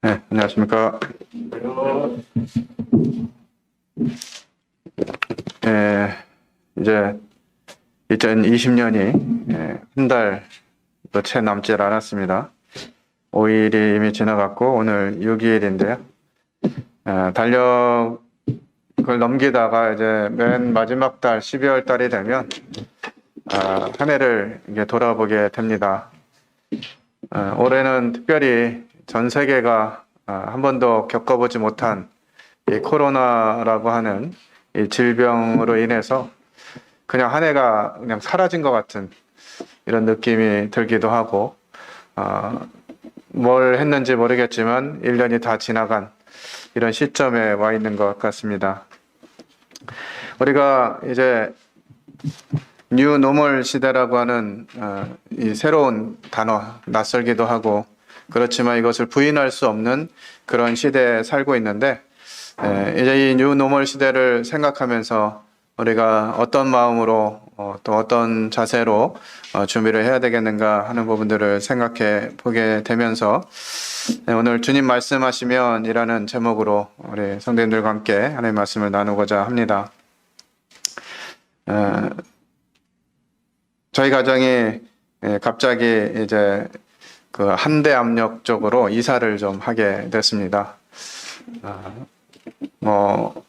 네, 안녕하십니까. 이제 2020년이 한 달도 채 남질 않았습니다. 5일이 이미 지나갔고 오늘 6일인데요. 달력을 넘기다가 이제 맨 마지막 달 12월 달이 되면 한 해를 이제 돌아보게 됩니다. 올해는 특별히 전 세계가 한 번도 겪어보지 못한 이 코로나라고 하는 이 질병으로 인해서 그냥 한 해가 그냥 사라진 것 같은 이런 느낌이 들기도 하고, 뭘 했는지 모르겠지만 1년이 다 지나간 이런 시점에 와 있는 것 같습니다. 우리가 이제 뉴 노멀 시대라고 하는 이 새로운 단어, 낯설기도 하고 그렇지만 이것을 부인할 수 없는 그런 시대에 살고 있는데, 이제 이 뉴 노멀 시대를 생각하면서 우리가 어떤 마음으로 또 어떤 자세로 준비를 해야 되겠는가 하는 부분들을 생각해 보게 되면서 오늘 주님 말씀하시면 이라는 제목으로 우리 성도님들과 함께 하나님의 말씀을 나누고자 합니다. 저희 가정이 갑자기 이제 그 한대 압력 쪽으로 이사를 좀 하게 됐습니다. 뭐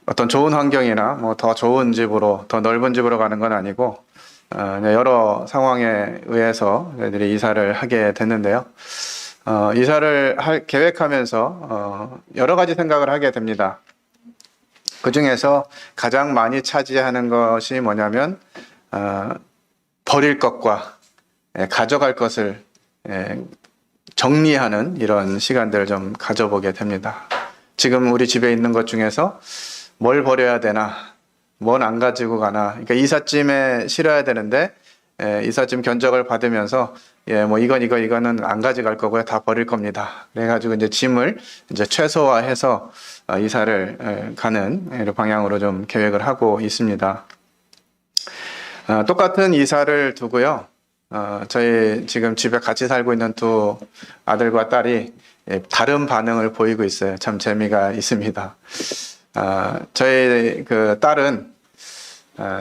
어떤 좋은 환경이나 뭐 더 좋은 집으로, 더 넓은 집으로 가는 건 아니고 여러 상황에 의해서 저희들이 이사를 하게 됐는데요. 이사를 계획하면서 여러 가지 생각을 하게 됩니다. 그 중에서 가장 많이 차지하는 것이 뭐냐면 버릴 것과 가져갈 것을 정리하는 이런 시간들을 좀 가져보게 됩니다. 지금 우리 집에 있는 것 중에서 뭘 버려야 되나, 뭘 안 가지고 가나. 그러니까 이삿짐에 실어야 되는데 이삿짐 견적을 받으면서 뭐 이거는 안 가져갈 거고요, 다 버릴 겁니다. 그래가지고 이제 짐을 이제 최소화해서 이사를 가는 이런 방향으로 좀 계획을 하고 있습니다. 똑같은 이사를 두고요. 저희 지금 집에 같이 살고 있는 두 아들과 딸이 다른 반응을 보이고 있어요. 참 재미가 있습니다. 저희 그 딸은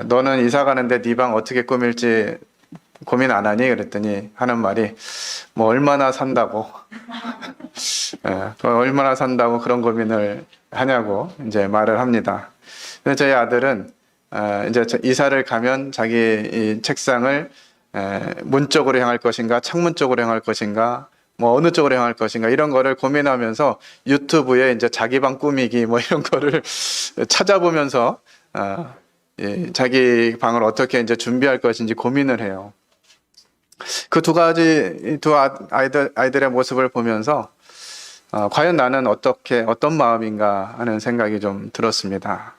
너는 이사 가는데 네 방 어떻게 꾸밀지 고민 안 하니? 그랬더니 하는 말이 뭐 얼마나 산다고 얼마나 산다고 그런 고민을 하냐고 이제 말을 합니다. 근데 저희 아들은 이제 이사를 가면 자기 이 책상을 문 쪽으로 향할 것인가, 창문 쪽으로 향할 것인가, 뭐 어느 쪽으로 향할 것인가 이런 거를 고민하면서 유튜브에 이제 자기 방 꾸미기 뭐 이런 거를 찾아보면서 자기 방을 어떻게 이제 준비할 것인지 고민을 해요. 그 두 아이들의 모습을 보면서 과연 나는 어떤 마음인가 하는 생각이 좀 들었습니다.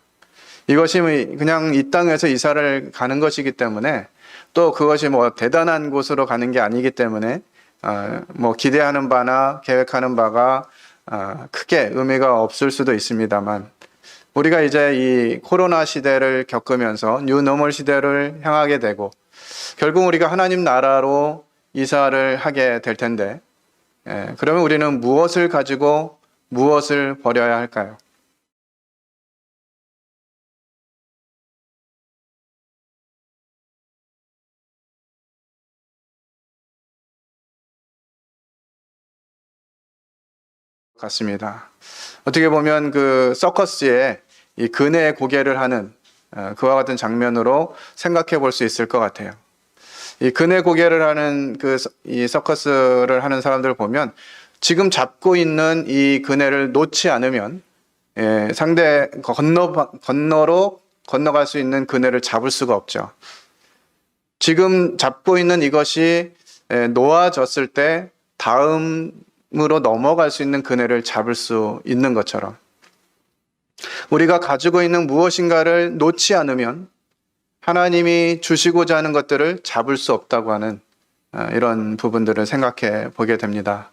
이것이 그냥 이 땅에서 이사를 가는 것이기 때문에, 또 그것이 뭐 대단한 곳으로 가는 게 아니기 때문에 뭐 기대하는 바나 계획하는 바가 크게 의미가 없을 수도 있습니다만, 우리가 이제 이 코로나 시대를 겪으면서 뉴 노멀 시대를 향하게 되고 결국 우리가 하나님 나라로 이사를 하게 될 텐데, 그러면 우리는 무엇을 가지고 무엇을 버려야 할까요? 같습니다. 어떻게 보면 그 서커스에 이 그네 고개를 하는 그와 같은 장면으로 생각해 볼 수 있을 것 같아요. 이 그네 고개를 하는 이 서커스를 하는 사람들을 보면 지금 잡고 있는 이 그네를 놓지 않으면 상대 건너로 건너갈 수 있는 그네를 잡을 수가 없죠. 지금 잡고 있는 이것이 놓아졌을 때 다음으로 넘어갈 수 있는 그네를 잡을 수 있는 것처럼, 우리가 가지고 있는 무엇인가를 놓지 않으면 하나님이 주시고자 하는 것들을 잡을 수 없다고 하는 이런 부분들을 생각해 보게 됩니다.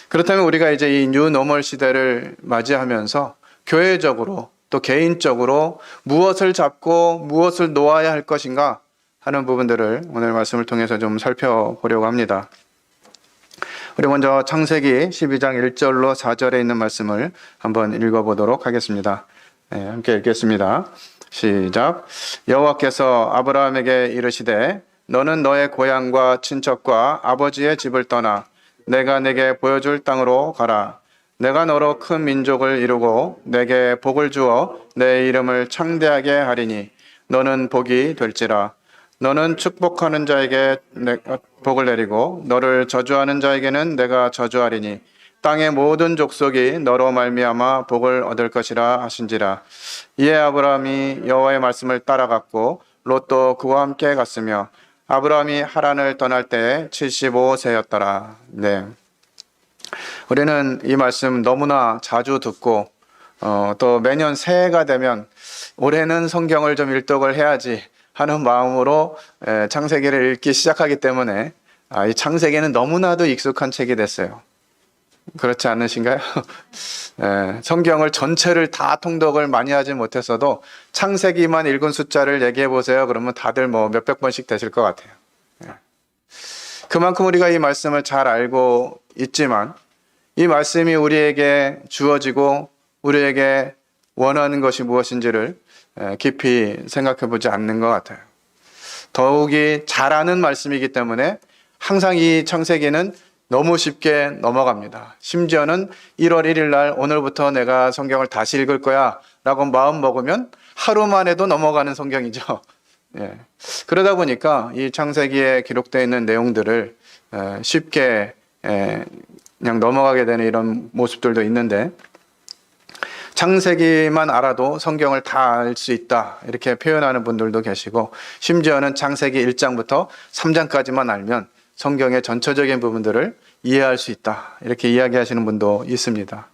그렇다면 우리가 이제 이 뉴 노멀 시대를 맞이하면서 교회적으로 또 개인적으로 무엇을 잡고 무엇을 놓아야 할 것인가 하는 부분들을 오늘 말씀을 통해서 좀 살펴보려고 합니다. 우리 먼저 창세기 12장 1절로 4절에 있는 말씀을 한번 읽어보도록 하겠습니다. 네, 함께 읽겠습니다. 시작. 여호와께서 아브라함에게 이르시되 너는 너의 고향과 친척과 아버지의 집을 떠나 내가 내게 보여줄 땅으로 가라. 내가 너로 큰 민족을 이루고 내게 복을 주어 내 이름을 창대하게 하리니 너는 복이 될지라. 너는 축복하는 자에게 복을 내리고 너를 저주하는 자에게는 내가 저주하리니 땅의 모든 족속이 너로 말미암아 복을 얻을 것이라 하신지라. 이에 아브라함이 여호와의 말씀을 따라갔고 롯도 그와 함께 갔으며 아브라함이 하란을 떠날 때에 75세였더라. 네. 우리는 이 말씀 너무나 자주 듣고 또 매년 새해가 되면 올해는 성경을 좀 일독을 해야지 하는 마음으로 창세기를 읽기 시작하기 때문에 이 창세기는 너무나도 익숙한 책이 됐어요. 그렇지 않으신가요? 성경을 전체를 다 통독을 많이 하지 못했어도 창세기만 읽은 숫자를 얘기해 보세요. 그러면 다들 뭐 몇백 번씩 되실 것 같아요. 그만큼 우리가 이 말씀을 잘 알고 있지만 이 말씀이 우리에게 주어지고 우리에게 원하는 것이 무엇인지를 깊이 생각해 보지 않는 것 같아요. 더욱이 잘 아는 말씀이기 때문에 항상 이 창세기는 너무 쉽게 넘어갑니다. 심지어는 1월 1일 날 오늘부터 내가 성경을 다시 읽을 거야 라고 마음 먹으면 하루만 해도 넘어가는 성경이죠. 그러다 보니까 이 창세기에 기록되어 있는 내용들을 쉽게 그냥 넘어가게 되는 이런 모습들도 있는데 창세기만 알아도 성경을 다 알 수 있다 이렇게 표현하는 분들도 계시고 심지어는 창세기 1장부터 3장까지만 알면 성경의 전체적인 부분들을 이해할 수 있다 이렇게 이야기하시는 분도 있습니다.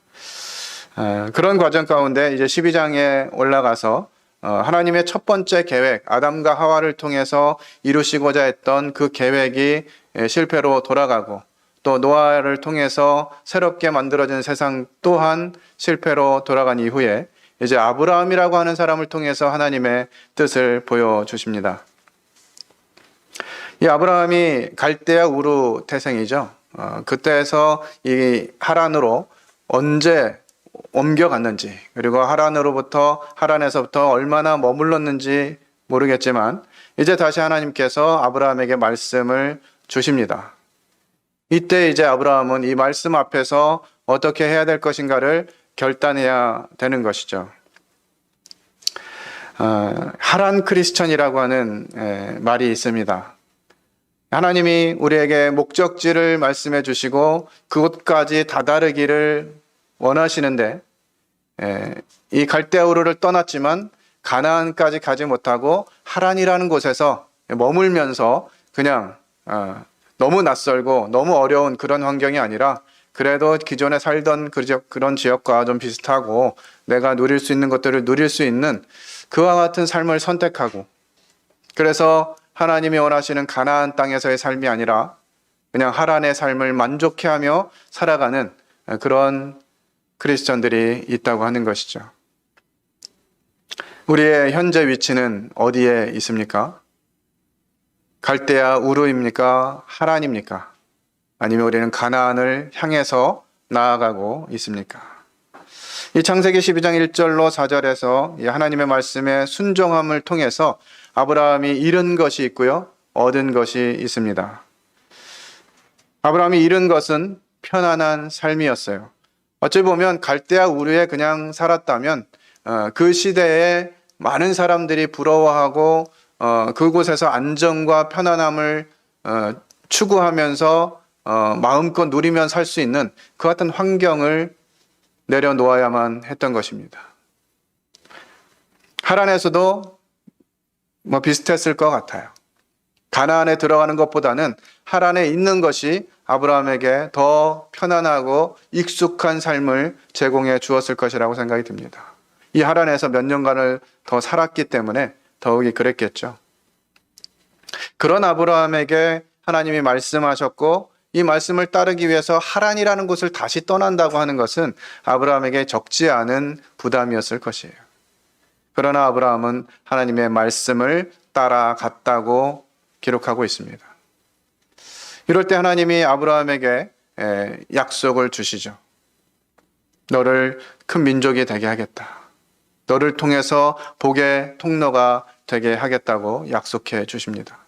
그런 과정 가운데 이제 12장에 올라가서 하나님의 첫 번째 계획 아담과 하와를 통해서 이루시고자 했던 그 계획이 실패로 돌아가고 또 노아를 통해서 새롭게 만들어진 세상 또한 실패로 돌아간 이후에 이제 아브라함이라고 하는 사람을 통해서 하나님의 뜻을 보여주십니다. 이 아브라함이 갈대아 우르 태생이죠. 그때에서 이 하란으로 언제 옮겨갔는지 그리고 하란에서부터 얼마나 머물렀는지 모르겠지만 이제 다시 하나님께서 아브라함에게 말씀을 주십니다. 이때 이제 아브라함은 이 말씀 앞에서 어떻게 해야 될 것인가를 결단해야 되는 것이죠. 하란 크리스천이라고 하는 말이 있습니다. 하나님이 우리에게 목적지를 말씀해 주시고 그곳까지 다다르기를 원하시는데 이 갈대아우르를 떠났지만 가나안까지 가지 못하고 하란이라는 곳에서 머물면서 그냥 너무 낯설고 너무 어려운 그런 환경이 아니라 그래도 기존에 살던 그런 지역과 좀 비슷하고 내가 누릴 수 있는 것들을 누릴 수 있는 그와 같은 삶을 선택하고 그래서 하나님이 원하시는 가나안 땅에서의 삶이 아니라 그냥 하란의 삶을 만족해하며 살아가는 그런 크리스천들이 있다고 하는 것이죠. 우리의 현재 위치는 어디에 있습니까? 갈대아 우르입니까? 하란입니까? 아니면 우리는 가나안을 향해서 나아가고 있습니까? 이 창세기 12장 1절로 4절에서 하나님의 말씀에 순종함을 통해서 아브라함이 잃은 것이 있고요, 얻은 것이 있습니다. 아브라함이 잃은 것은 편안한 삶이었어요. 어찌 보면 갈대아 우르에 그냥 살았다면 그 시대에 많은 사람들이 부러워하고 그곳에서 안정과 편안함을 추구하면서 마음껏 누리며 살 수 있는 그 같은 환경을 내려놓아야만 했던 것입니다. 하란에서도 비슷했을 것 같아요. 가나안에 들어가는 것보다는 하란에 있는 것이 아브라함에게 더 편안하고 익숙한 삶을 제공해 주었을 것이라고 생각이 듭니다. 이 하란에서 몇 년간을 더 살았기 때문에 더욱이 그랬겠죠. 그런 아브라함에게 하나님이 말씀하셨고 이 말씀을 따르기 위해서 하란이라는 곳을 다시 떠난다고 하는 것은 아브라함에게 적지 않은 부담이었을 것이에요. 그러나 아브라함은 하나님의 말씀을 따라갔다고 기록하고 있습니다. 이럴 때 하나님이 아브라함에게 약속을 주시죠. 너를 큰 민족이 되게 하겠다. 너를 통해서 복의 통로가 되게 하겠다고 약속해 주십니다.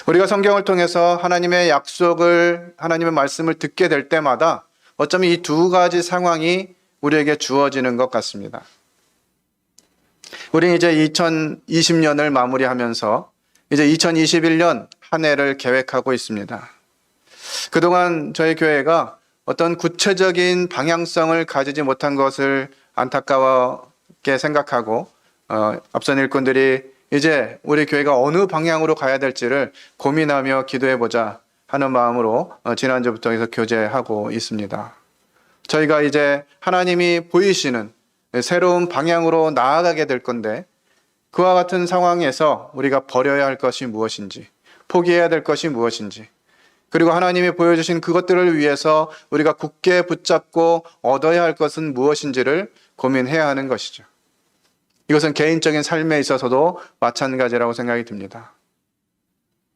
우리가 성경을 통해서 하나님의 약속을, 하나님의 말씀을 듣게 될 때마다 어쩌면 이 두 가지 상황이 우리에게 주어지는 것 같습니다. 우리는 이제 2020년을 마무리하면서 이제 2021년 한 해를 계획하고 있습니다. 그동안 저희 교회가 어떤 구체적인 방향성을 가지지 못한 것을 안타까웠게 생각하고 앞선 일꾼들이 이제 우리 교회가 어느 방향으로 가야 될지를 고민하며 기도해보자 하는 마음으로 지난주부터 해서 교제하고 있습니다. 저희가 이제 하나님이 보이시는 새로운 방향으로 나아가게 될 건데 그와 같은 상황에서 우리가 버려야 할 것이 무엇인지, 포기해야 될 것이 무엇인지, 그리고 하나님이 보여주신 그것들을 위해서 우리가 굳게 붙잡고 얻어야 할 것은 무엇인지를 고민해야 하는 것이죠. 이것은 개인적인 삶에 있어서도 마찬가지라고 생각이 듭니다.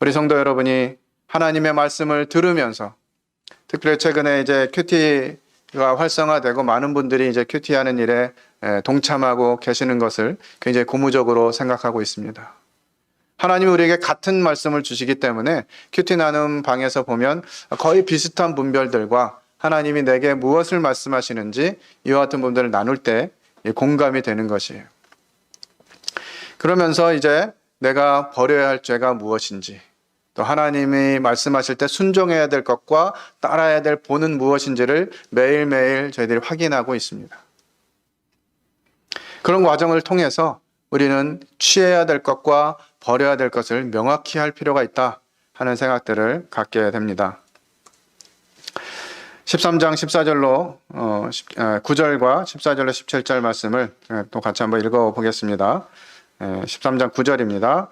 우리 성도 여러분이 하나님의 말씀을 들으면서 특별히 최근에 이제 큐티가 활성화되고 많은 분들이 이제 큐티하는 일에 동참하고 계시는 것을 굉장히 고무적으로 생각하고 있습니다. 하나님이 우리에게 같은 말씀을 주시기 때문에 큐티 나눔 방에서 보면 거의 비슷한 분별들과 하나님이 내게 무엇을 말씀하시는지 이와 같은 부분들을 나눌 때 공감이 되는 것이에요. 그러면서 이제 내가 버려야 할 죄가 무엇인지, 또 하나님이 말씀하실 때 순종해야 될 것과 따라야 될 본은 무엇인지를 매일매일 저희들이 확인하고 있습니다. 그런 과정을 통해서 우리는 취해야 될 것과 버려야 될 것을 명확히 할 필요가 있다 하는 생각들을 갖게 됩니다. 13장 14절로 9절과 14절로 17절 말씀을 또 같이 한번 읽어보겠습니다. 13장 9절입니다.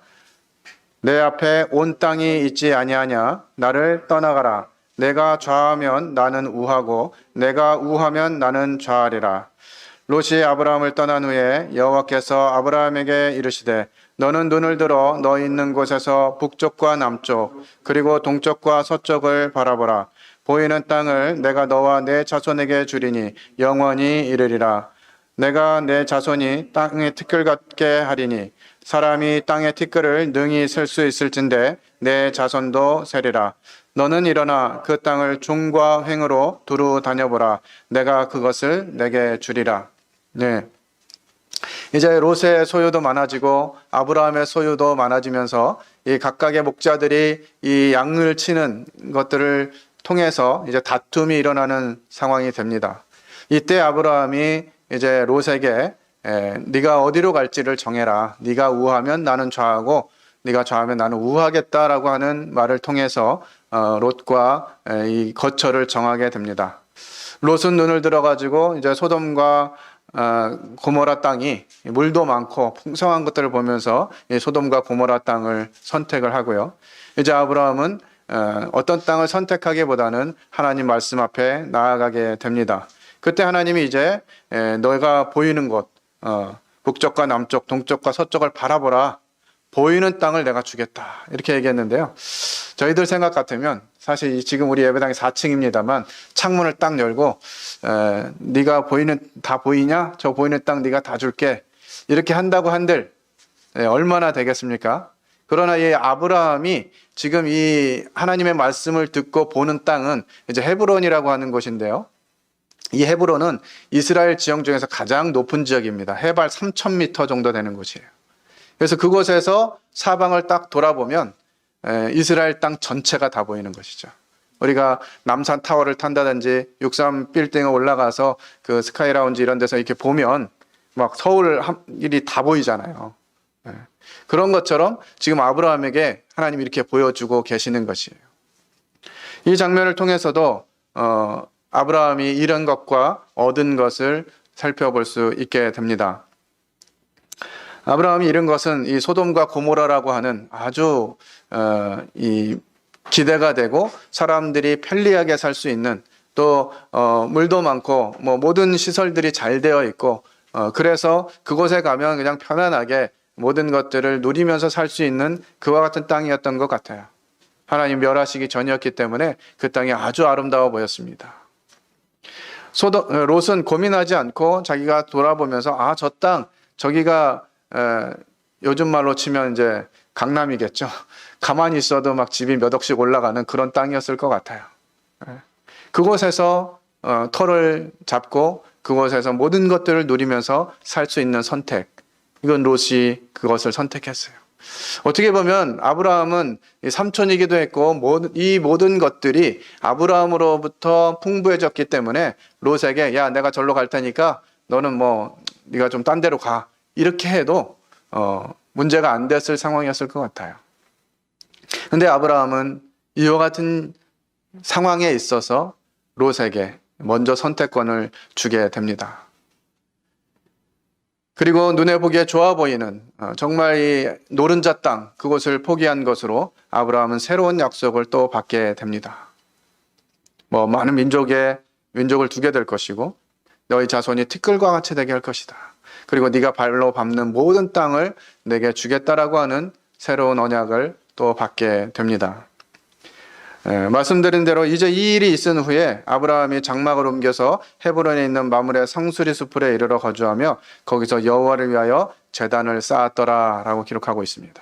내 앞에 온 땅이 있지 아니하냐? 나를 떠나가라. 내가 좌하면 나는 우하고 내가 우하면 나는 좌하리라. 롯이 아브라함을 떠난 후에 여호와께서 아브라함에게 이르시되 너는 눈을 들어 너 있는 곳에서 북쪽과 남쪽 그리고 동쪽과 서쪽을 바라보라. 보이는 땅을 내가 너와 내 자손에게 주리니 영원히 이르리라. 내가 내 자손이 땅의 티끌 같게 하리니 사람이 땅의 티끌을 능히 셀 수 있을진데 내 자손도 세리라. 너는 일어나 그 땅을 종과 횡으로 두루 다녀보라. 내가 그것을 내게 주리라. 네. 이제 롯의 소유도 많아지고 아브라함의 소유도 많아지면서 이 각각의 목자들이 이 양을 치는 것들을 통해서 이제 다툼이 일어나는 상황이 됩니다. 이때 아브라함이 이제 롯에게 네가 어디로 갈지를 정해라. 네가 우하면 나는 좌하고 네가 좌하면 나는 우하겠다라고 하는 말을 통해서 롯과 이 거처를 정하게 됩니다. 롯은 눈을 들어가지고 이제 소돔과 고모라 땅이 물도 많고 풍성한 것들을 보면서 이 소돔과 고모라 땅을 선택을 하고요. 이제 아브라함은 어떤 땅을 선택하기보다는 하나님 말씀 앞에 나아가게 됩니다. 그때 하나님이 이제 너가 보이는 곳 북쪽과 남쪽 동쪽과 서쪽을 바라보라. 보이는 땅을 내가 주겠다 이렇게 얘기했는데요. 저희들 생각 같으면 사실 지금 우리 예배당이 4층입니다만 창문을 딱 열고 네가 보이는 다 보이냐? 저 보이는 땅 네가 다 줄게 이렇게 한다고 한들 얼마나 되겠습니까? 그러나 이 아브라함이 지금 이 하나님의 말씀을 듣고 보는 땅은 이제 헤브론이라고 하는 곳인데요. 이 헤브론은 이스라엘 지형 중에서 가장 높은 지역입니다. 해발 3,000m 정도 되는 곳이에요. 그래서 그곳에서 사방을 딱 돌아보면 이스라엘 땅 전체가 다 보이는 것이죠. 우리가 남산 타워를 탄다든지 63 빌딩에 올라가서 그 스카이 라운지 이런 데서 이렇게 보면 막 서울 일이 다 보이잖아요. 그런 것처럼 지금 아브라함에게 하나님이 이렇게 보여주고 계시는 것이에요. 이 장면을 통해서도 아브라함이 잃은 것과 얻은 것을 살펴볼 수 있게 됩니다. 아브라함이 잃은 것은 이 소돔과 고모라라고 하는 아주 이 기대가 되고 사람들이 편리하게 살 수 있는 또 물도 많고 뭐 모든 시설들이 잘 되어 있고 그래서 그곳에 가면 그냥 편안하게 모든 것들을 누리면서 살 수 있는 그와 같은 땅이었던 것 같아요. 하나님 멸하시기 전이었기 때문에 그 땅이 아주 아름다워 보였습니다. 롯은 고민하지 않고 자기가 돌아보면서 저 땅 저기가 요즘 말로 치면 이제 강남이겠죠. 가만히 있어도 막 집이 몇 억씩 올라가는 그런 땅이었을 것 같아요. 그곳에서 터를 잡고 그곳에서 모든 것들을 누리면서 살 수 있는 선택. 이건 롯이 그것을 선택했어요. 어떻게 보면 아브라함은 삼촌이기도 했고 이 모든 것들이 아브라함으로부터 풍부해졌기 때문에 롯에게 야 내가 절로 갈 테니까 너는 네가 좀 딴 데로 가 이렇게 해도 문제가 안 됐을 상황이었을 것 같아요. 근데 아브라함은 이와 같은 상황에 있어서 롯에게 먼저 선택권을 주게 됩니다. 그리고 눈에 보기에 좋아 보이는 정말 이 노른자 땅 그곳을 포기한 것으로 아브라함은 새로운 약속을 또 받게 됩니다. 많은 민족을 두게 될 것이고 너희 자손이 티끌과 같이 되게 할 것이다. 그리고 네가 발로 밟는 모든 땅을 내게 주겠다라고 하는 새로운 언약을 또 받게 됩니다. 말씀드린 대로 이제 이 일이 있은 후에 아브라함이 장막을 옮겨서 헤브론에 있는 마므레 상수리 수풀에 이르러 거주하며 거기서 여호와를 위하여 제단을 쌓았더라라고 기록하고 있습니다.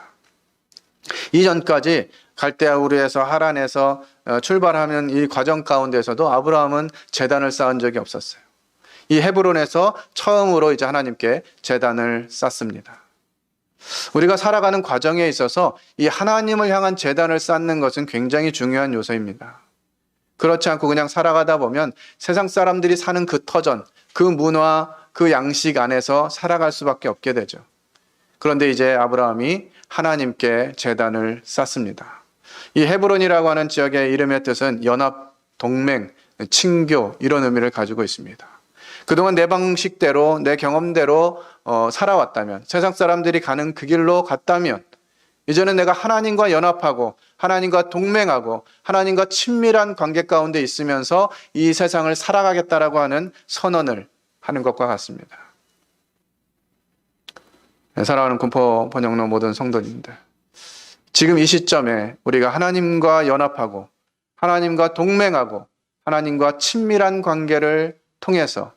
이전까지 갈대아 우르에서 하란에서 출발하는 이 과정 가운데서도 아브라함은 제단을 쌓은 적이 없었어요. 이 헤브론에서 처음으로 이제 하나님께 제단을 쌓습니다. 우리가 살아가는 과정에 있어서 이 하나님을 향한 제단을 쌓는 것은 굉장히 중요한 요소입니다. 그렇지 않고 그냥 살아가다 보면 세상 사람들이 사는 그 터전, 그 문화, 그 양식 안에서 살아갈 수밖에 없게 되죠. 그런데 이제 아브라함이 하나님께 제단을 쌓습니다. 이 헤브론이라고 하는 지역의 이름의 뜻은 연합, 동맹, 친교 이런 의미를 가지고 있습니다. 그동안 내 방식대로 내 경험대로 살아왔다면 세상 사람들이 가는 그 길로 갔다면 이제는 내가 하나님과 연합하고 하나님과 동맹하고 하나님과 친밀한 관계 가운데 있으면서 이 세상을 살아가겠다라고 하는 선언을 하는 것과 같습니다. 사랑하는 군포 번영로 모든 성도님들, 지금 이 시점에 우리가 하나님과 연합하고 하나님과 동맹하고 하나님과 친밀한 관계를 통해서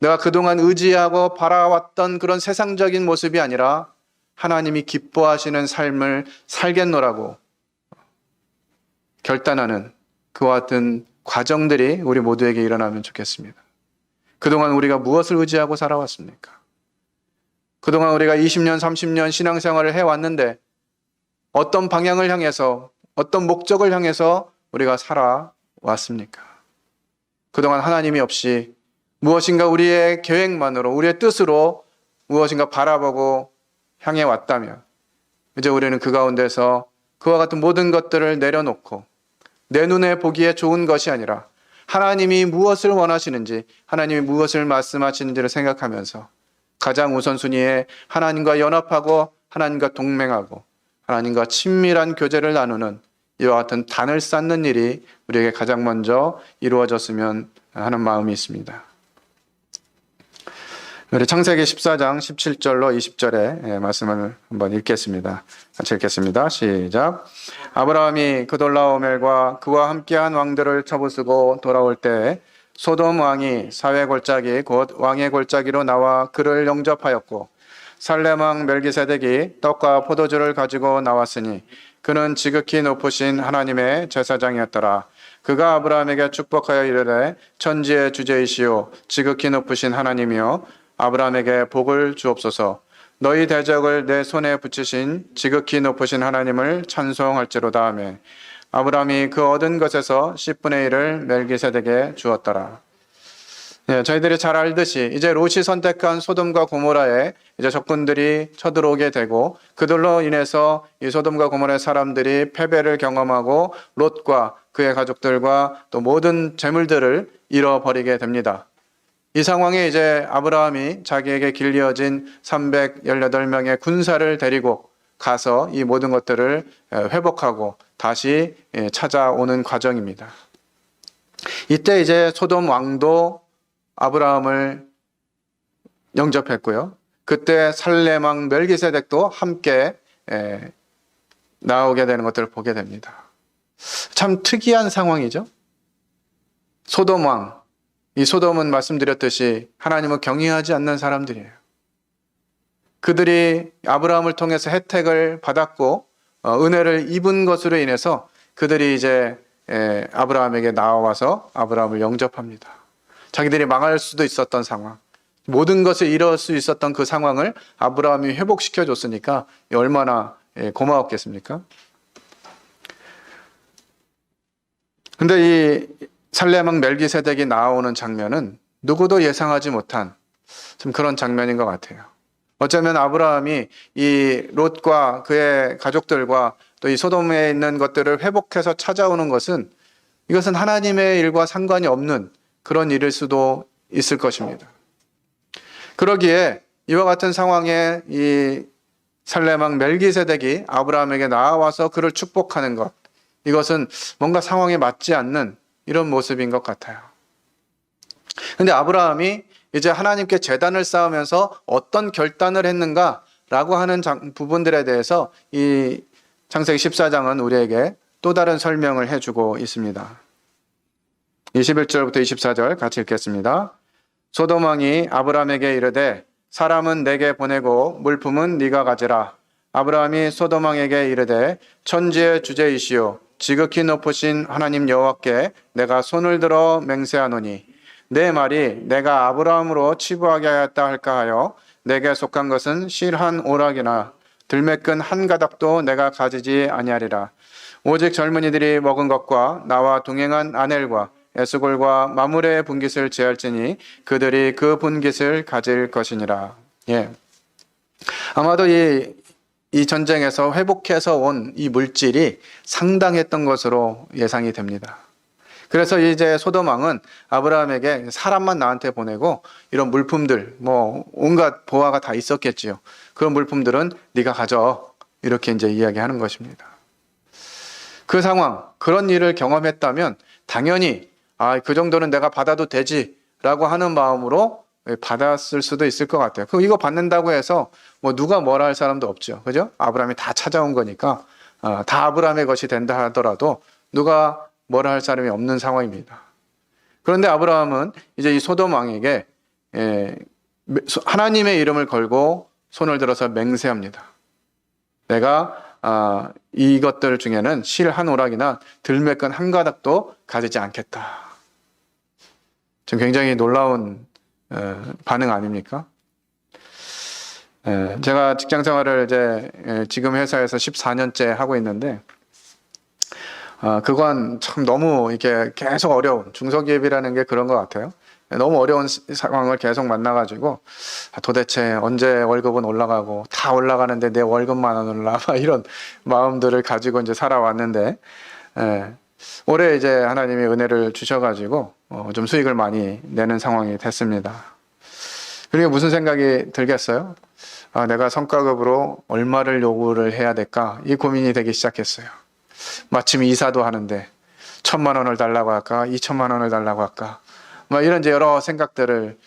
내가 그동안 의지하고 바라왔던 그런 세상적인 모습이 아니라 하나님이 기뻐하시는 삶을 살겠노라고 결단하는 그와 같은 과정들이 우리 모두에게 일어나면 좋겠습니다. 그동안 우리가 무엇을 의지하고 살아왔습니까? 그동안 우리가 20년, 30년 신앙생활을 해왔는데 어떤 방향을 향해서 어떤 목적을 향해서 우리가 살아왔습니까? 그동안 하나님이 없이 무엇인가 우리의 계획만으로 우리의 뜻으로 무엇인가 바라보고 향해 왔다면 이제 우리는 그 가운데서 그와 같은 모든 것들을 내려놓고 내 눈에 보기에 좋은 것이 아니라 하나님이 무엇을 원하시는지 하나님이 무엇을 말씀하시는지를 생각하면서 가장 우선순위에 하나님과 연합하고 하나님과 동맹하고 하나님과 친밀한 교제를 나누는 이와 같은 단을 쌓는 일이 우리에게 가장 먼저 이루어졌으면 하는 마음이 있습니다. 우리 창세기 14장 17절로 20절의 말씀을 한번 읽겠습니다. 같이 읽겠습니다. 시작. 아브라함이 그돌라오멜과 그와 함께한 왕들을 쳐부수고 돌아올 때 소돔 왕이 사회 골짜기 곧 왕의 골짜기로 나와 그를 영접하였고 살렘 왕 멜기세덱이 떡과 포도주를 가지고 나왔으니 그는 지극히 높으신 하나님의 제사장이었더라. 그가 아브라함에게 축복하여 이르되 천지의 주제이시오 지극히 높으신 하나님이여 아브라함에게 복을 주옵소서. 너희 대적을 내 손에 붙이신 지극히 높으신 하나님을 찬송할지로다 하매 아브라함이 그 얻은 것에서 10분의 1을 멜기세덱에게 주었더라. 저희들이 잘 알듯이 이제 롯이 선택한 소돔과 고모라에 이제 적군들이 쳐들어오게 되고 그들로 인해서 이 소돔과 고모라의 사람들이 패배를 경험하고 롯과 그의 가족들과 또 모든 재물들을 잃어버리게 됩니다. 이 상황에 이제 아브라함이 자기에게 길려진 318명의 군사를 데리고 가서 이 모든 것들을 회복하고 다시 찾아오는 과정입니다. 이때 이제 소돔 왕도 아브라함을 영접했고요. 그때 살렘 왕 멜기세덱도 함께 나오게 되는 것들을 보게 됩니다. 참 특이한 상황이죠. 소돔 왕, 이 소돔은 말씀드렸듯이 하나님을 경외하지 않는 사람들이에요. 그들이 아브라함을 통해서 혜택을 받았고 은혜를 입은 것으로 인해서 그들이 이제 아브라함에게 나와서 아브라함을 영접합니다. 자기들이 망할 수도 있었던 상황, 모든 것을 잃을 수 있었던 그 상황을 아브라함이 회복시켜 줬으니까 얼마나 고마웠겠습니까? 근데 이 살레망 멜기세덱이 나오는 장면은 누구도 예상하지 못한 좀 그런 장면인 것 같아요. 어쩌면 아브라함이 이 롯과 그의 가족들과 또 이 소돔에 있는 것들을 회복해서 찾아오는 것은 이것은 하나님의 일과 상관이 없는 그런 일일 수도 있을 것입니다. 그러기에 이와 같은 상황에 이 살레망 멜기세덱이 아브라함에게 나와서 그를 축복하는 것, 이것은 뭔가 상황에 맞지 않는 이런 모습인 것 같아요. 근데 아브라함이 이제 하나님께 제단을 쌓으면서 어떤 결단을 했는가라고 하는 부분들에 대해서 이 창세기 14장은 우리에게 또 다른 설명을 해주고 있습니다. 21절부터 24절 같이 읽겠습니다. 소돔 왕이 아브라함에게 이르되 사람은 내게 보내고 물품은 네가 가지라. 아브라함이 소돔 왕에게 이르되 천지의 주제이시오 지극히 높으신 하나님 여호와께 내가 손을 들어 맹세하노니 내 말이 내가 아브라함으로 치부하게 하였다 할까 하여 내게 속한 것은 실 한 오락이나 들매끈 한 가닥도 내가 가지지 아니하리라. 오직 젊은이들이 먹은 것과 나와 동행한 아넬과 에스골과 마므레의 분깃을 제할지니 그들이 그 분깃을 가질 것이니라. 예. 아마도 이 전쟁에서 회복해서 온 이 물질이 상당했던 것으로 예상이 됩니다. 그래서 이제 소돔 왕은 아브라함에게 사람만 나한테 보내고 이런 물품들, 뭐 온갖 보화가 다 있었겠지요. 그런 물품들은 네가 가져. 이렇게 이제 이야기하는 것입니다. 그 상황, 그런 일을 경험했다면 당연히 그 정도는 내가 받아도 되지라고 하는 마음으로 받았을 수도 있을 것 같아요. 이거 받는다고 해서 뭐 누가 뭐라 할 사람도 없죠. 그죠? 아브라함이 다 찾아온 거니까 다 아브라함의 것이 된다 하더라도 누가 뭐라 할 사람이 없는 상황입니다. 그런데 아브라함은 이제 이 소돔 왕에게 하나님의 이름을 걸고 손을 들어서 맹세합니다. 내가 이것들 중에는 실 한 오락이나 들매끈 한 가닥도 가지지 않겠다. 좀 굉장히 놀라운 반응 아닙니까? 제가 직장 생활을 지금 회사에서 14년째 하고 있는데 그건 참 너무 이게 계속 어려운 중소기업이라는 게 그런 것 같아요. 너무 어려운 상황을 계속 만나가지고 도대체 언제 월급은 올라가고 다 올라가는데 내 월급만 안 올라 이런 마음들을 가지고 이제 살아왔는데 올해 이제 하나님이 은혜를 주셔가지고 좀 수익을 많이 내는 상황이 됐습니다. 그리고 무슨 생각이 들겠어요? 내가 성과급으로 얼마를 요구를 해야 될까? 이 고민이 되기 시작했어요. 마침 이사도 하는데 1,000만 원을 달라고 할까? 2,000만 원을 달라고 할까? 이런 이제 여러 생각들을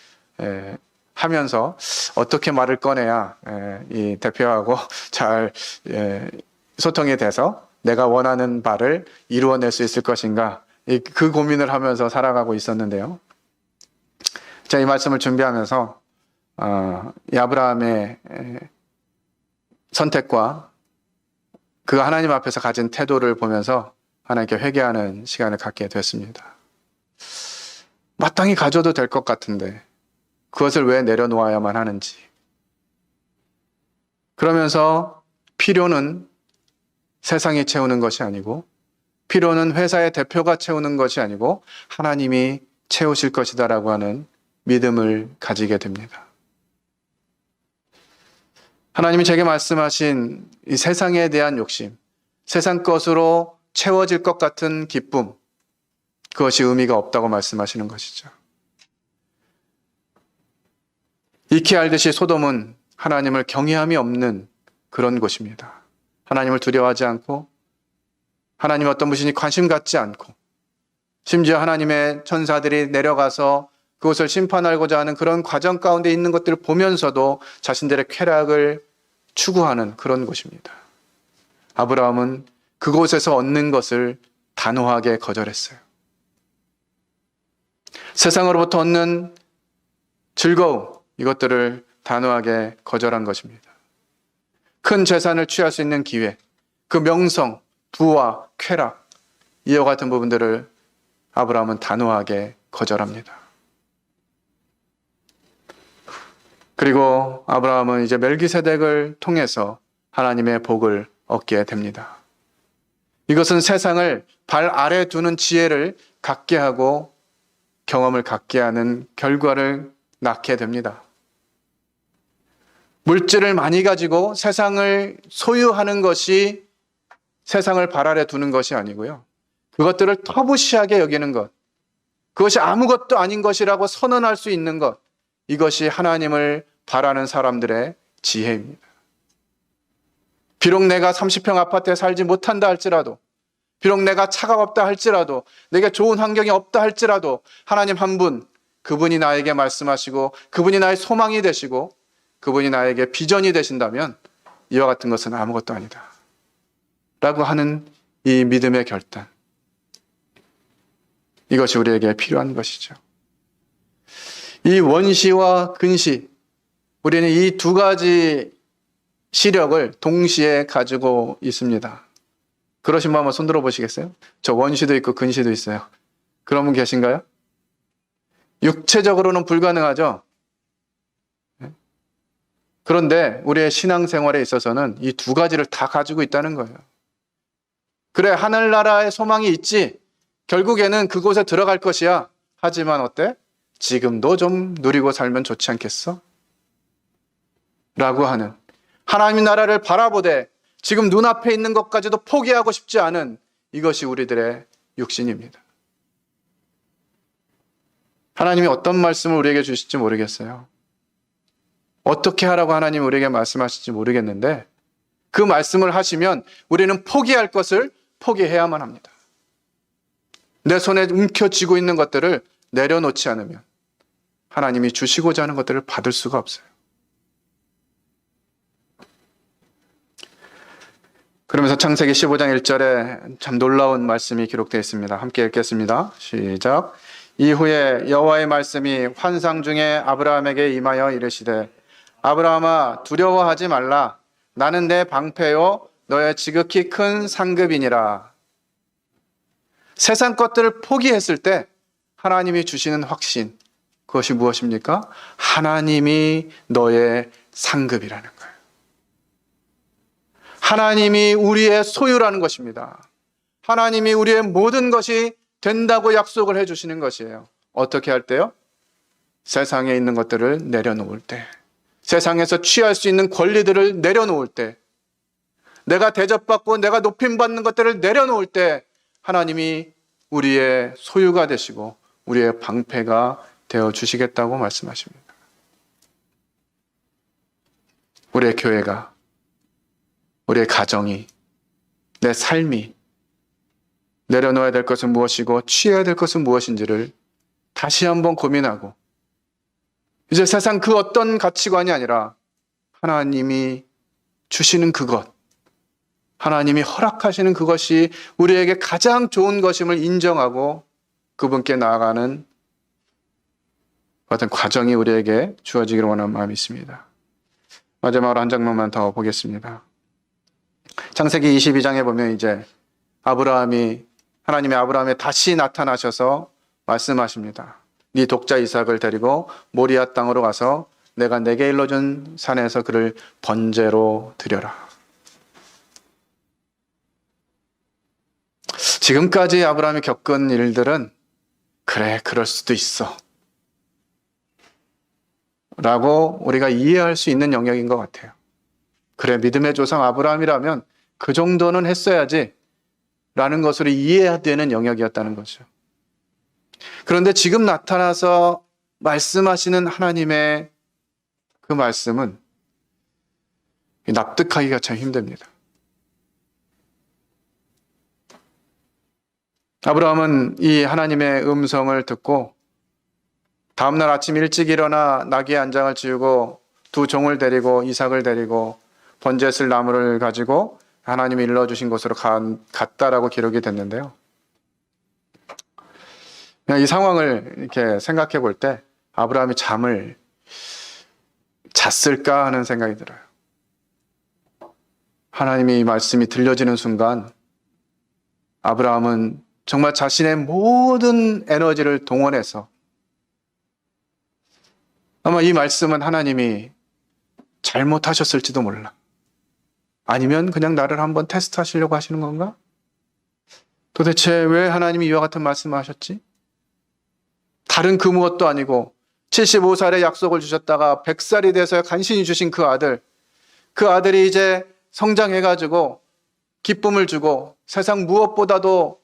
하면서 어떻게 말을 꺼내야 이 대표하고 잘 소통이 돼서 내가 원하는 바를 이루어낼 수 있을 것인가? 그 고민을 하면서 살아가고 있었는데요. 제가 이 말씀을 준비하면서 이 아브라함의 선택과 그 하나님 앞에서 가진 태도를 보면서 하나님께 회개하는 시간을 갖게 됐습니다. 마땅히 가져도 될 것 같은데 그것을 왜 내려놓아야만 하는지. 그러면서 필요는 세상이 채우는 것이 아니고 필요는 회사의 대표가 채우는 것이 아니고 하나님이 채우실 것이다라고 하는 믿음을 가지게 됩니다. 하나님이 제게 말씀하신 이 세상에 대한 욕심, 세상 것으로 채워질 것 같은 기쁨, 그것이 의미가 없다고 말씀하시는 것이죠. 익히 알듯이 소돔은 하나님을 경외함이 없는 그런 곳입니다. 하나님을 두려워하지 않고 하나님 어떤 분이신지 관심 갖지 않고 심지어 하나님의 천사들이 내려가서 그것을 심판하고자 하는 그런 과정 가운데 있는 것들을 보면서도 자신들의 쾌락을 추구하는 그런 곳입니다. 아브라함은 그곳에서 얻는 것을 단호하게 거절했어요. 세상으로부터 얻는 즐거움, 이것들을 단호하게 거절한 것입니다. 큰 재산을 취할 수 있는 기회, 그 명성, 부와 쾌락, 이와 같은 부분들을 아브라함은 단호하게 거절합니다. 그리고 아브라함은 이제 멜기세덱을 통해서 하나님의 복을 얻게 됩니다. 이것은 세상을 발 아래 두는 지혜를 갖게 하고 경험을 갖게 하는 결과를 낳게 됩니다. 물질을 많이 가지고 세상을 소유하는 것이 세상을 발 아래 두는 것이 아니고요. 그것들을 터부시하게 여기는 것, 그것이 아무것도 아닌 것이라고 선언할 수 있는 것, 이것이 하나님을 바라는 사람들의 지혜입니다. 비록 내가 30평 아파트에 살지 못한다 할지라도, 비록 내가 차가 없다 할지라도, 내게 좋은 환경이 없다 할지라도 하나님 한 분, 그분이 나에게 말씀하시고 그분이 나의 소망이 되시고 그분이 나에게 비전이 되신다면 이와 같은 것은 아무것도 아니다 라고 하는 이 믿음의 결단, 이것이 우리에게 필요한 것이죠. 이 원시와 근시, 우리는 이 두 가지 시력을 동시에 가지고 있습니다. 그러신 분 한번 손들어 보시겠어요? 저 원시도 있고 근시도 있어요. 그런 분 계신가요? 육체적으로는 불가능하죠. 그런데 우리의 신앙생활에 있어서는 이 두 가지를 다 가지고 있다는 거예요. 그래, 하늘나라의 소망이 있지. 결국에는 그곳에 들어갈 것이야. 하지만 어때? 지금도 좀 누리고 살면 좋지 않겠어? 라고 하는, 하나님 나라를 바라보되 지금 눈앞에 있는 것까지도 포기하고 싶지 않은, 이것이 우리들의 육신입니다. 하나님이 어떤 말씀을 우리에게 주실지 모르겠어요. 어떻게 하라고 하나님이 우리에게 말씀하실지 모르겠는데 그 말씀을 하시면 우리는 포기할 것을 포기해야만 합니다. 내 손에 움켜쥐고 있는 것들을 내려놓지 않으면 하나님이 주시고자 하는 것들을 받을 수가 없어요. 그러면서 창세기 15장 1절에 참 놀라운 말씀이 기록되어 있습니다. 함께 읽겠습니다. 시작. 이후에 여호와의 말씀이 환상 중에 아브라함에게 임하여 이르시되 아브라함아 두려워하지 말라. 나는 내 방패요 너의 지극히 큰 상급이니라. 세상 것들을 포기했을 때 하나님이 주시는 확신, 그것이 무엇입니까? 하나님이 너의 상급이라는 거예요. 하나님이 우리의 소유라는 것입니다. 하나님이 우리의 모든 것이 된다고 약속을 해주시는 것이에요. 어떻게 할 때요? 세상에 있는 것들을 내려놓을 때, 세상에서 취할 수 있는 권리들을 내려놓을 때, 내가 대접받고 내가 높임받는 것들을 내려놓을 때 하나님이 우리의 소유가 되시고 우리의 방패가 되어주시겠다고 말씀하십니다. 우리의 교회가, 우리의 가정이, 내 삶이 내려놓아야 될 것은 무엇이고 취해야 될 것은 무엇인지를 다시 한번 고민하고, 이제 세상 그 어떤 가치관이 아니라 하나님이 주시는 그것, 하나님이 허락하시는 그것이 우리에게 가장 좋은 것임을 인정하고 그분께 나아가는 어떤 과정이 우리에게 주어지기를 원하는 마음이 있습니다. 마지막으로 한 장면만 더 보겠습니다. 창세기 22장에 보면 이제 하나님의 아브라함에 다시 나타나셔서 말씀하십니다. 네 독자 이삭을 데리고 모리아 땅으로 가서 내가 내게 일러준 산에서 그를 번제로 드려라. 지금까지 아브라함이 겪은 일들은 그래, 그럴 수도 있어 라고 우리가 이해할 수 있는 영역인 것 같아요. 그래, 믿음의 조상 아브라함이라면 그 정도는 했어야지 라는 것으로 이해해야 되는 영역이었다는 거죠. 그런데 지금 나타나서 말씀하시는 하나님의 그 말씀은 납득하기가 참 힘듭니다. 아브라함은 이 하나님의 음성을 듣고 다음날 아침 일찍 일어나 나귀의 안장을 지우고 두 종을 데리고 이삭을 데리고 번제쓸 나무를 가지고 하나님이 일러주신 곳으로 갔다라고 기록이 됐는데요. 그냥 이 상황을 이렇게 생각해 볼 때 아브라함이 잠을 잤을까 하는 생각이 들어요. 하나님의 이 말씀이 들려지는 순간 아브라함은 정말 자신의 모든 에너지를 동원해서 아마 이 말씀은 하나님이 잘못하셨을지도 몰라. 아니면 그냥 나를 한번 테스트하시려고 하시는 건가? 도대체 왜 하나님이 이와 같은 말씀을 하셨지? 다른 그 무엇도 아니고 75살의 약속을 주셨다가 100살이 돼서 간신히 주신 그 아들이 이제 성장해가지고 기쁨을 주고 세상 무엇보다도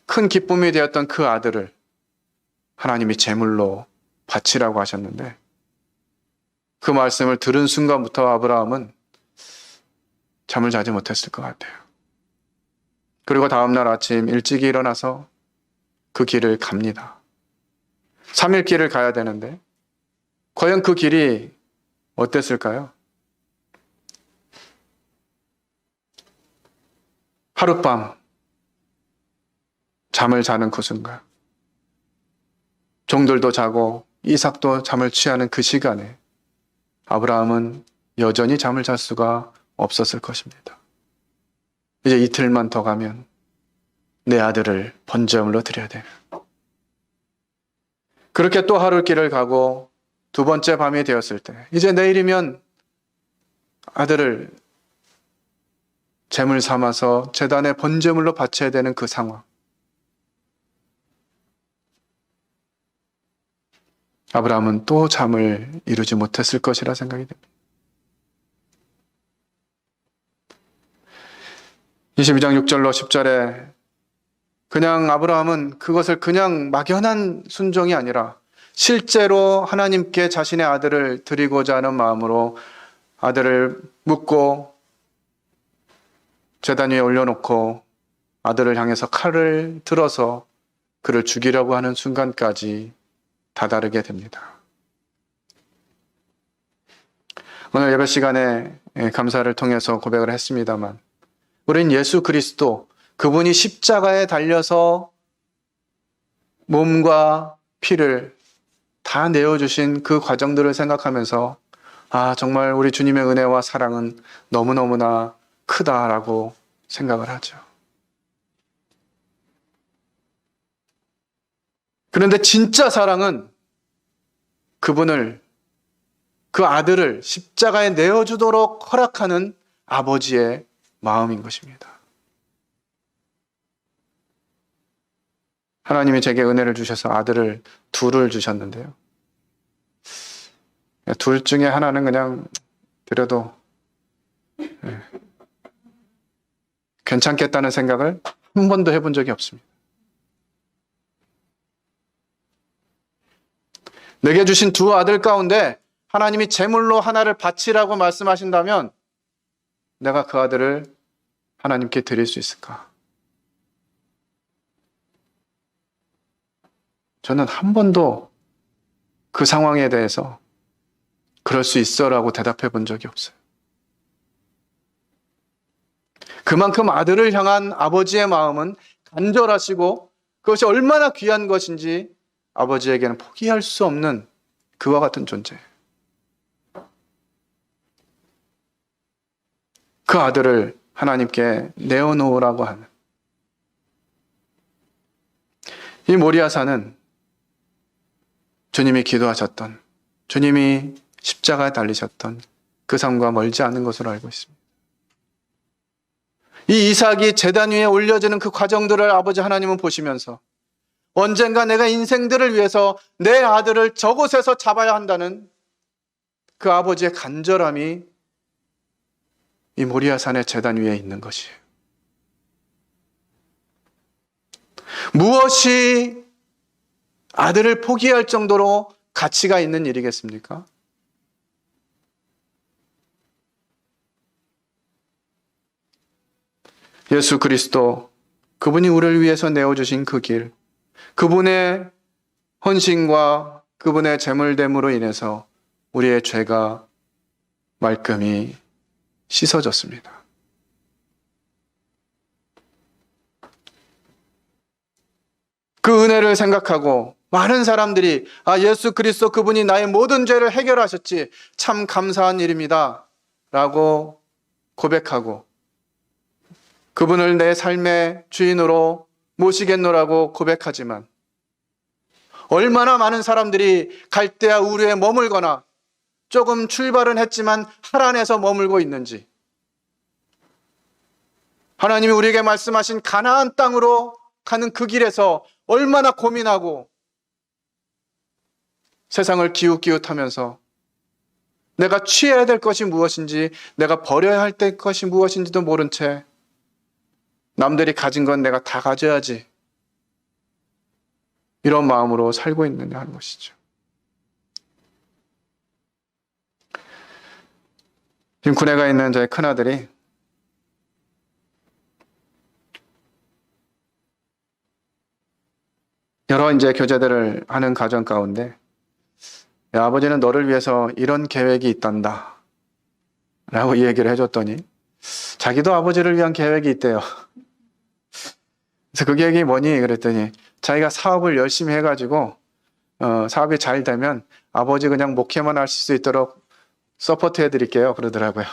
큰 기쁨이 되었던 그 아들을 하나님이 제물로 바치라고 하셨는데 그 말씀을 들은 순간부터 아브라함은 잠을 자지 못했을 것 같아요. 그리고 다음날 아침 일찍이 일어나서 그 길을 갑니다. 3일 길을 가야 되는데 과연 그 길이 어땠을까요? 하룻밤 잠을 자는 그 순간, 종들도 자고 이삭도 잠을 취하는 그 시간에 아브라함은 여전히 잠을 잘 수가 없었을 것입니다. 이제 이틀만 더 가면 내 아들을 번제물로 드려야 돼. 그렇게 또 하루 길을 가고 두 번째 밤이 되었을 때 이제 내일이면 아들을 제물 삼아서 제단에 번제물로 바쳐야 되는 그 상황. 아브라함은 또 잠을 이루지 못했을 것이라 생각이 됩니다. 22장 6절로 10절에 그냥 아브라함은 그것을 그냥 막연한 순종이 아니라 실제로 하나님께 자신의 아들을 드리고자 하는 마음으로 아들을 묻고 제단 위에 올려놓고 아들을 향해서 칼을 들어서 그를 죽이려고 하는 순간까지 다다르게 됩니다. 오늘 예배 시간에 감사를 통해서 고백을 했습니다만 우린 예수 그리스도 그분이 십자가에 달려서 몸과 피를 다 내어주신 그 과정들을 생각하면서 정말 우리 주님의 은혜와 사랑은 너무너무나 크다라고 생각을 하죠. 그런데 진짜 사랑은 그분을, 그 아들을 십자가에 내어주도록 허락하는 아버지의 마음인 것입니다. 하나님이 제게 은혜를 주셔서 아들을 둘을 주셨는데요. 둘 중에 하나는 그냥 드려도 괜찮겠다는 생각을 한 번도 해본 적이 없습니다. 내게 주신 두 아들 가운데 하나님이 제물로 하나를 바치라고 말씀하신다면 내가 그 아들을 하나님께 드릴 수 있을까? 저는 한 번도 그 상황에 대해서 그럴 수 있어라고 대답해 본 적이 없어요. 그만큼 아들을 향한 아버지의 마음은 간절하시고 그것이 얼마나 귀한 것인지 아버지에게는 포기할 수 없는 그와 같은 존재. 그 아들을 하나님께 내어놓으라고 하는 이 모리아산은 주님이 기도하셨던, 주님이 십자가에 달리셨던 그 삶과 멀지 않은 것으로 알고 있습니다. 이 이삭이 제단 위에 올려지는 그 과정들을 아버지 하나님은 보시면서 언젠가 내가 인생들을 위해서 내 아들을 저곳에서 잡아야 한다는 그 아버지의 간절함이 이 모리아산의 제단 위에 있는 것이에요. 무엇이 아들을 포기할 정도로 가치가 있는 일이겠습니까? 예수 그리스도, 그분이 우리를 위해서 내어주신 그 길, 그분의 헌신과 그분의 제물됨으로 인해서 우리의 죄가 말끔히 씻어졌습니다. 그 은혜를 생각하고 많은 사람들이 예수 그리스도 그분이 나의 모든 죄를 해결하셨지 참 감사한 일입니다 라고 고백하고 그분을 내 삶의 주인으로 모시겠노라고 고백하지만 얼마나 많은 사람들이 갈대아 우르에 머물거나 조금 출발은 했지만 하란에서 머물고 있는지, 하나님이 우리에게 말씀하신 가나안 땅으로 가는 그 길에서 얼마나 고민하고 세상을 기웃기웃하면서 내가 취해야 될 것이 무엇인지, 내가 버려야 할 것이 무엇인지도 모른 채 남들이 가진 건 내가 다 가져야지, 이런 마음으로 살고 있느냐 하는 것이죠. 지금 군에 가 있는 저희 큰아들이 여러 이제 교제들을 하는 가정 가운데 야, 아버지는 너를 위해서 이런 계획이 있단다 라고 이 얘기를 해줬더니 자기도 아버지를 위한 계획이 있대요. 그래서 그 계획이 뭐니? 그랬더니 자기가 사업을 열심히 해가지고 사업이 잘 되면 아버지 그냥 목회만 하실 수 있도록 서포트 해드릴게요 그러더라고요.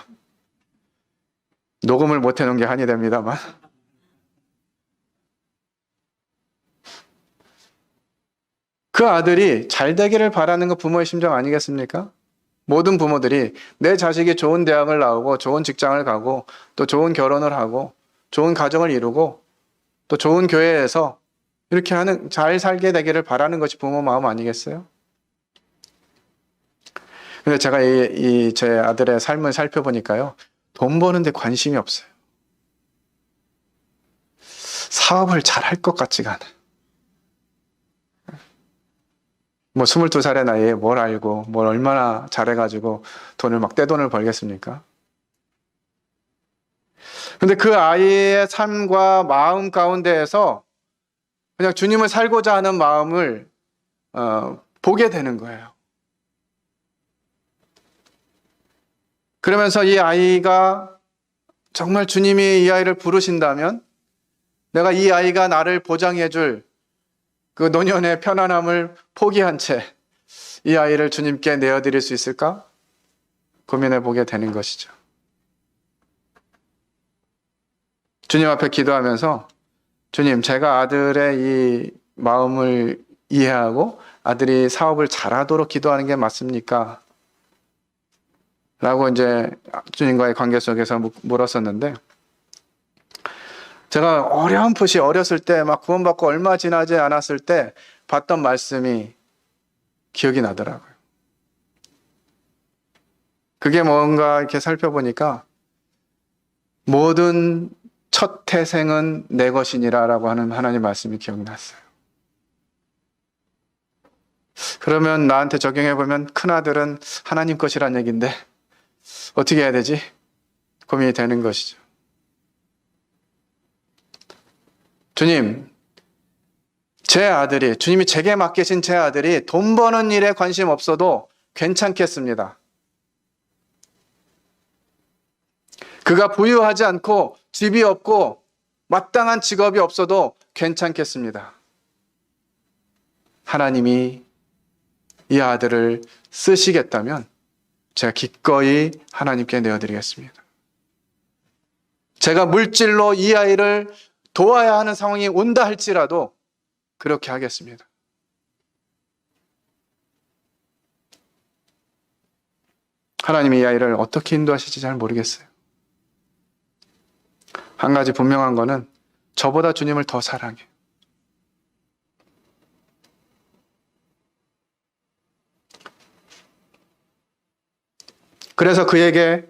녹음을 못 해놓은 게 한이 됩니다만. 그 아들이 잘 되기를 바라는 거 부모의 심정 아니겠습니까? 모든 부모들이 내 자식이 좋은 대학을 나오고 좋은 직장을 가고 또 좋은 결혼을 하고 좋은 가정을 이루고 또 좋은 교회에서 이렇게 잘 살게 되기를 바라는 것이 부모 마음 아니겠어요? 근데 제가 제 아들의 삶을 살펴보니까요, 돈 버는데 관심이 없어요. 사업을 잘 할 것 같지가 않아요. 22살의 나이에 뭘 알고 뭘 얼마나 잘해가지고 돈을 막 떼돈을 벌겠습니까? 근데 그 아이의 삶과 마음 가운데에서 그냥 주님을 살고자 하는 마음을 보게 되는 거예요. 그러면서 이 아이가 정말 주님이 이 아이를 부르신다면 내가 이 아이가 나를 보장해줄 그 노년의 편안함을 포기한 채 이 아이를 주님께 내어드릴 수 있을까? 고민해 보게 되는 것이죠. 주님 앞에 기도하면서 주님, 제가 아들의 이 마음을 이해하고 아들이 사업을 잘하도록 기도하는 게 맞습니까? 라고 이제 주님과의 관계 속에서 물었었는데, 제가 어렴풋이 어렸을 때 막 구원받고 얼마 지나지 않았을 때 봤던 말씀이 기억이 나더라고요. 그게 뭔가 이렇게 살펴보니까 모든 첫 태생은 내 것이니라 라고 하는 하나님 말씀이 기억났어요. 그러면 나한테 적용해보면 큰아들은 하나님 것이란 얘기인데 어떻게 해야 되지? 고민이 되는 것이죠. 주님, 제 아들이, 주님이 제게 맡기신 제 아들이 돈 버는 일에 관심 없어도 괜찮겠습니다. 그가 부유하지 않고 집이 없고 마땅한 직업이 없어도 괜찮겠습니다. 하나님이 이 아들을 쓰시겠다면 제가 기꺼이 하나님께 내어드리겠습니다. 제가 물질로 이 아이를 도와야 하는 상황이 온다 할지라도 그렇게 하겠습니다. 하나님이 이 아이를 어떻게 인도하실지 잘 모르겠어요. 한 가지 분명한 거는 저보다 주님을 더 사랑해요. 그래서 그에게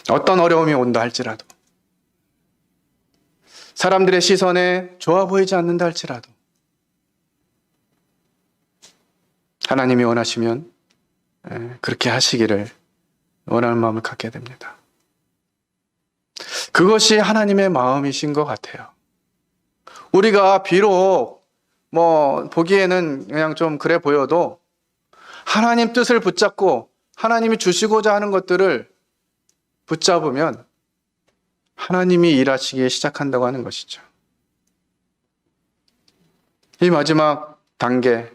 어떤 어려움이 온다 할지라도, 사람들의 시선에 좋아 보이지 않는다 할지라도 하나님이 원하시면 그렇게 하시기를 원하는 마음을 갖게 됩니다. 그것이 하나님의 마음이신 것 같아요. 우리가 비록 보기에는 그냥 좀 그래 보여도 하나님 뜻을 붙잡고 하나님이 주시고자 하는 것들을 붙잡으면 하나님이 일하시기 시작한다고 하는 것이죠. 이 마지막 단계,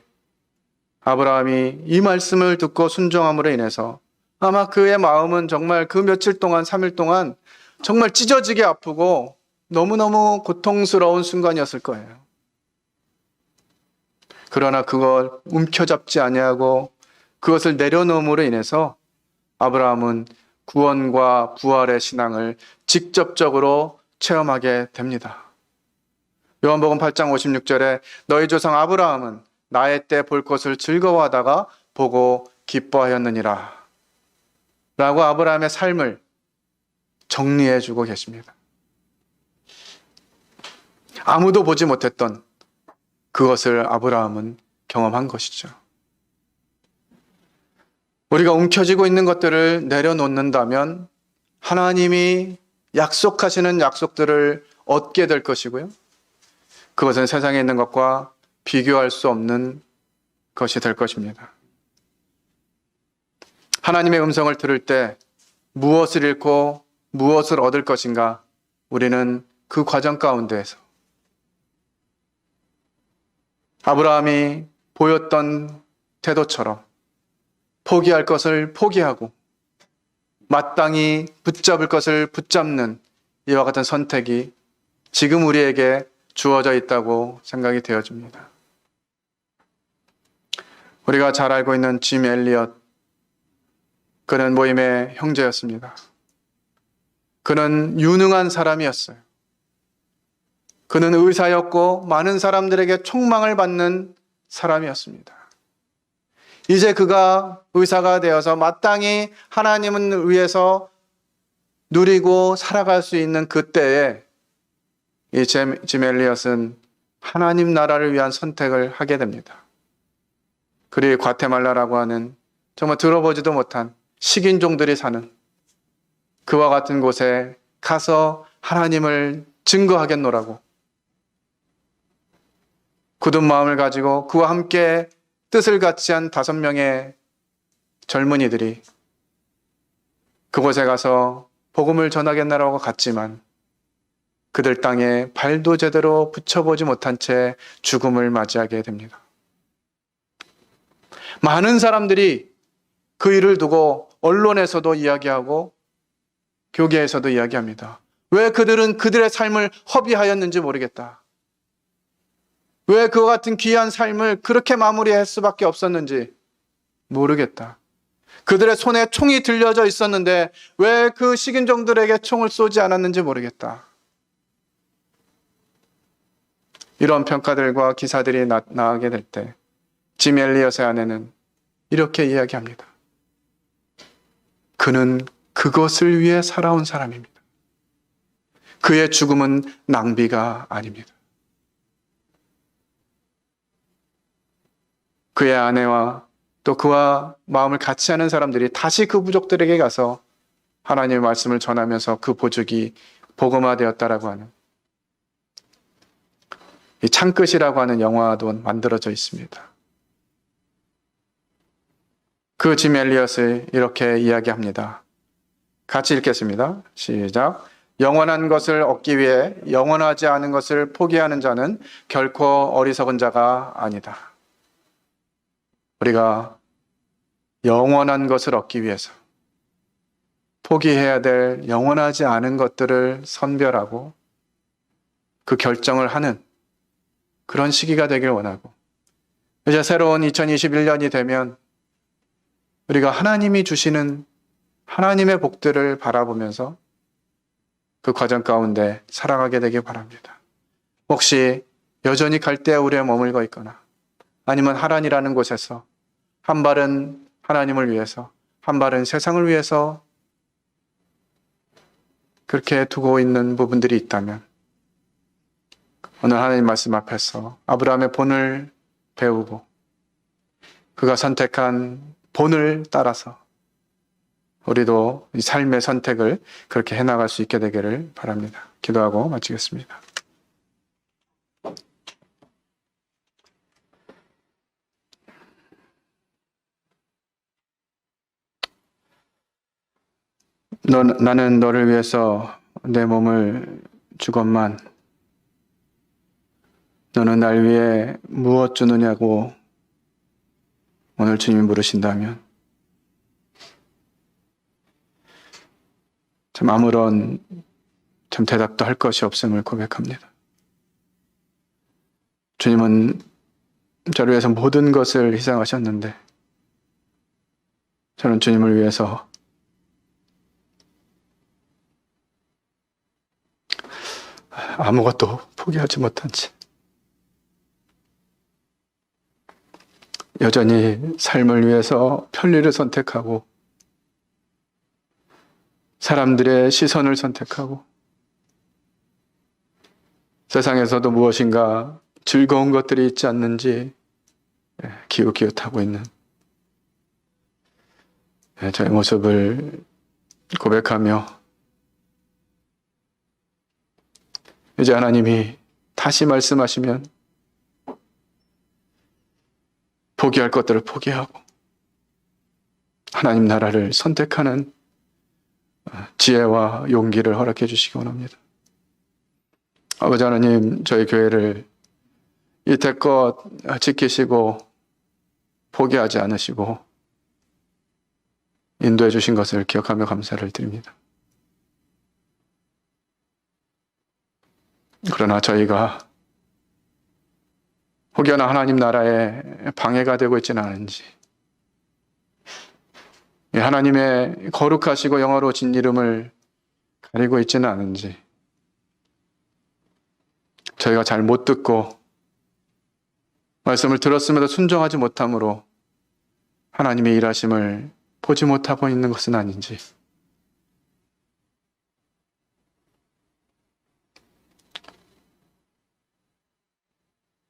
아브라함이 이 말씀을 듣고 순종함으로 인해서 아마 그의 마음은 정말 그 며칠 동안, 3일 동안 정말 찢어지게 아프고 너무너무 고통스러운 순간이었을 거예요. 그러나 그걸 움켜잡지 아니하고 그것을 내려놓음으로 인해서 아브라함은 구원과 부활의 신앙을 직접적으로 체험하게 됩니다. 요한복음 8장 56절에 너희 조상 아브라함은 나의 때 볼 것을 즐거워하다가 보고 기뻐하였느니라 라고 아브라함의 삶을 정리해 주고 계십니다. 아무도 보지 못했던 그것을 아브라함은 경험한 것이죠. 우리가 움켜쥐고 있는 것들을 내려놓는다면 하나님이 약속하시는 약속들을 얻게 될 것이고요. 그것은 세상에 있는 것과 비교할 수 없는 것이 될 것입니다. 하나님의 음성을 들을 때 무엇을 잃고 무엇을 얻을 것인가? 우리는 그 과정 가운데에서 아브라함이 보였던 태도처럼 포기할 것을 포기하고 마땅히 붙잡을 것을 붙잡는 이와 같은 선택이 지금 우리에게 주어져 있다고 생각이 되어집니다. 우리가 잘 알고 있는 짐 엘리엇, 그는 모임의 형제였습니다. 그는 유능한 사람이었어요. 그는 의사였고 많은 사람들에게 촉망을 받는 사람이었습니다. 이제 그가 의사가 되어서 마땅히 하나님을 위해서 누리고 살아갈 수 있는 그때에 이 짐 엘리엇은 하나님 나라를 위한 선택을 하게 됩니다. 그리 과테말라라고 하는 정말 들어보지도 못한 식인종들이 사는 그와 같은 곳에 가서 하나님을 증거하겠노라고 굳은 마음을 가지고 그와 함께 뜻을 같이 한 5명의 젊은이들이 그곳에 가서 복음을 전하겠나라고 갔지만 그들 땅에 발도 제대로 붙여보지 못한 채 죽음을 맞이하게 됩니다. 많은 사람들이 그 일을 두고 언론에서도 이야기하고 교계에서도 이야기합니다. 왜 그들은 그들의 삶을 허비하였는지 모르겠다. 왜 그와 같은 귀한 삶을 그렇게 마무리할 수밖에 없었는지 모르겠다. 그들의 손에 총이 들려져 있었는데 왜 그 식인종들에게 총을 쏘지 않았는지 모르겠다. 이런 평가들과 기사들이 나가게 될 때 짐 엘리엇의 아내는 이렇게 이야기합니다. 그는 그것을 위해 살아온 사람입니다. 그의 죽음은 낭비가 아닙니다. 그의 아내와 또 그와 마음을 같이 하는 사람들이 다시 그 부족들에게 가서 하나님의 말씀을 전하면서 그 보족이 복음화되었다라고 하는 이 창끝이라고 하는 영화도 만들어져 있습니다. 그 짐 엘리엇을 이렇게 이야기합니다. 같이 읽겠습니다. 시작. 영원한 것을 얻기 위해 영원하지 않은 것을 포기하는 자는 결코 어리석은 자가 아니다. 우리가 영원한 것을 얻기 위해서 포기해야 될 영원하지 않은 것들을 선별하고 그 결정을 하는 그런 시기가 되길 원하고 이제 새로운 2021년이 되면 우리가 하나님이 주시는 하나님의 복들을 바라보면서 그 과정 가운데 살아가게 되길 바랍니다. 혹시 여전히 갈대우리에 머물고 있거나 아니면 하란이라는 곳에서 한 발은 하나님을 위해서 한 발은 세상을 위해서 그렇게 두고 있는 부분들이 있다면 오늘 하나님 말씀 앞에서 아브라함의 본을 배우고 그가 선택한 본을 따라서 우리도 이 삶의 선택을 그렇게 해나갈 수 있게 되기를 바랍니다. 기도하고 마치겠습니다. 나는 너를 위해서 내 몸을 주건만 너는 날 위해 무엇 주느냐고 오늘 주님이 물으신다면 참 아무런 대답도 할 것이 없음을 고백합니다. 주님은 저를 위해서 모든 것을 희생하셨는데 저는 주님을 위해서 아무것도 포기하지 못한 채 여전히 삶을 위해서 편리를 선택하고 사람들의 시선을 선택하고 세상에서도 무엇인가 즐거운 것들이 있지 않는지 기웃기웃하고 있는 저의 모습을 고백하며 이제 하나님이 다시 말씀하시면 포기할 것들을 포기하고 하나님 나라를 선택하는 지혜와 용기를 허락해 주시기 원합니다. 아버지 하나님, 저희 교회를 이태껏 지키시고 포기하지 않으시고 인도해 주신 것을 기억하며 감사를 드립니다. 그러나 저희가 혹여나 하나님 나라에 방해가 되고 있지는 않은지, 하나님의 거룩하시고 영화로우신 이름을 가리고 있지는 않은지, 저희가 잘 못 듣고 말씀을 들었음에도 순종하지 못함으로 하나님의 일하심을 보지 못하고 있는 것은 아닌지,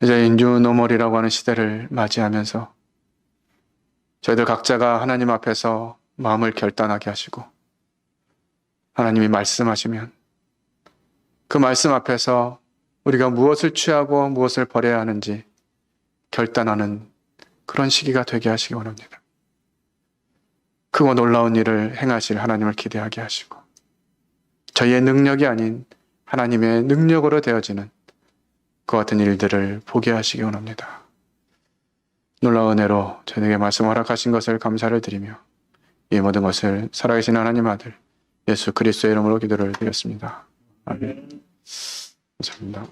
이제 인주노멀이라고 하는 시대를 맞이하면서 저희들 각자가 하나님 앞에서 마음을 결단하게 하시고 하나님이 말씀하시면 그 말씀 앞에서 우리가 무엇을 취하고 무엇을 버려야 하는지 결단하는 그런 시기가 되게 하시기 원합니다. 크고 놀라운 일을 행하실 하나님을 기대하게 하시고 저희의 능력이 아닌 하나님의 능력으로 되어지는 그 같은 일들을 보게 하시기 원합니다. 놀라운 은혜로 저에게 말씀 허락하신 것을 감사를 드리며 이 모든 것을 살아계신 하나님 아들 예수 그리스도의 이름으로 기도를 드렸습니다. 아멘. 감사합니다.